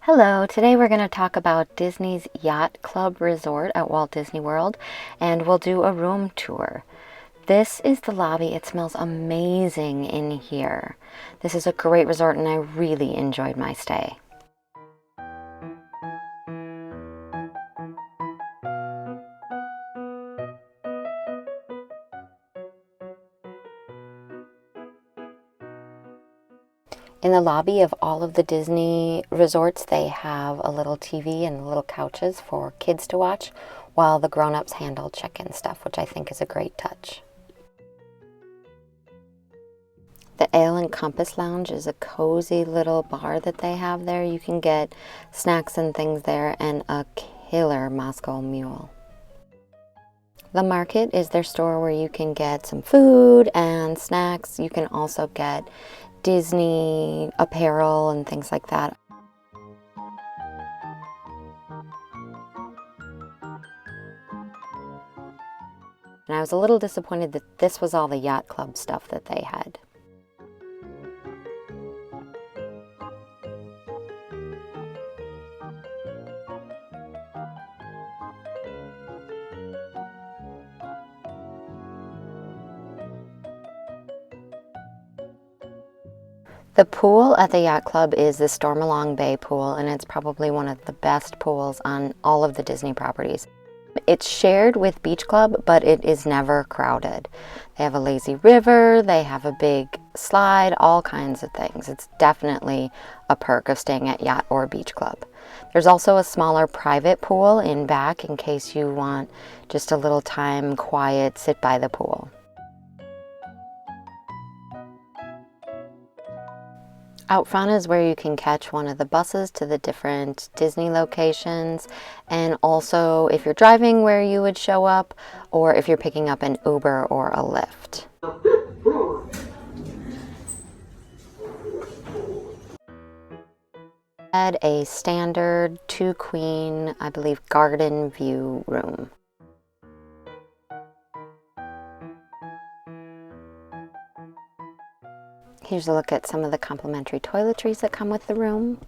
Hello, today we're going to talk about Disney's Yacht Club Resort at Walt Disney World, and we'll do a room tour. This is the lobby. It smells amazing in here. This is a great resort and I really enjoyed my stay. In the lobby of all of the Disney resorts, they have a little TV and little couches for kids to watch while the grown-ups handle check-in stuff, which I think is a great touch. The Ale and Compass Lounge is a cozy little bar that they have there. You can get snacks and things there and a killer Moscow Mule. The Market is their store where you can get some food and snacks. You can also get Disney apparel and things like that. And I was a little disappointed that this was all the Yacht Club stuff that they had. The pool at the Yacht Club is the Stormalong Bay pool, and it's probably one of the best pools on all of the Disney properties. It's shared with Beach Club, but it is never crowded. They have a lazy river, they have a big slide, all kinds of things. It's definitely a perk of staying at Yacht or Beach Club. There's also a smaller private pool in back in case you want just a little time, quiet, sit by the pool. Out front is where you can catch one of the buses to the different Disney locations, and also if you're driving where you would show up, or if you're picking up an Uber or a Lyft. Had a standard 2-queen, I believe, garden view room. Here's a look at some of the complimentary toiletries that come with the room.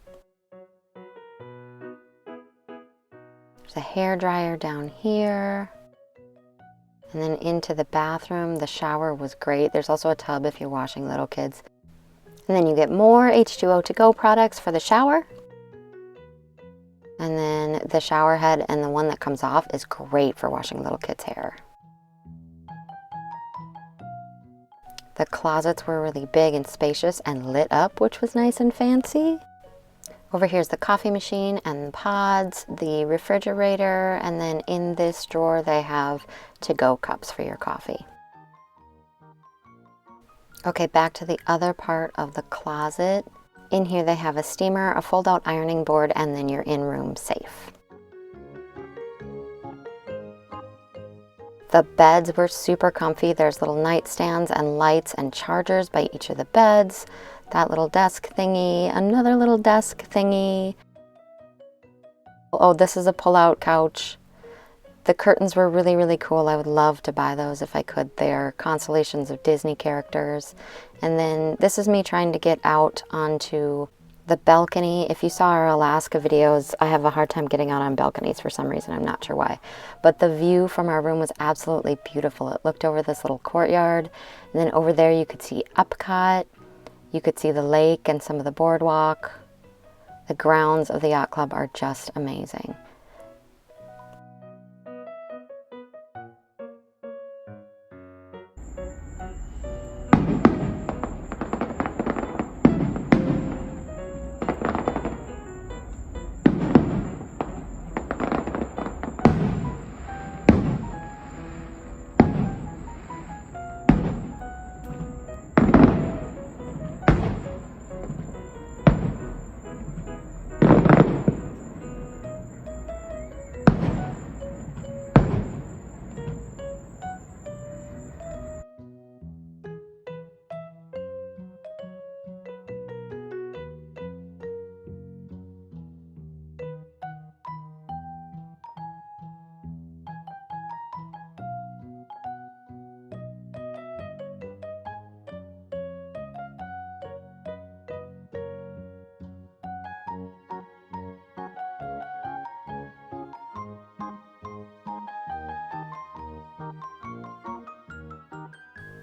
There's a hair dryer down here. And then into the bathroom. The shower was great. There's also a tub if you're washing little kids. And then you get more H2O to go products for the shower. And then the shower head and the one that comes off is great for washing little kids' hair. The closets were really big and spacious and lit up, which was nice and fancy. Over here's the coffee machine and pods, the refrigerator, and then in this drawer they have to-go cups for your coffee. Okay, back to the other part of the closet. In here they have a steamer, a fold-out ironing board, and then your in-room safe. The beds were super comfy. There's little nightstands and lights and chargers by each of the beds. That little desk thingy, another little desk thingy. Oh, this is a pull-out couch. The curtains were really, really cool. I would love to buy those if I could. They're constellations of Disney characters. And then this is me trying to get out onto the balcony. If you saw our Alaska videos, I have a hard time getting out on balconies for some reason. I'm not sure why. But the view from our room was absolutely beautiful. It looked over this little courtyard. And then over there you could see Epcot. You could see the lake and some of the boardwalk. The grounds of the Yacht Club are just amazing.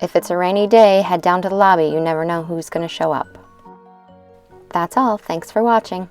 If it's a rainy day, head down to the lobby. You never know who's going to show up. That's all. Thanks for watching.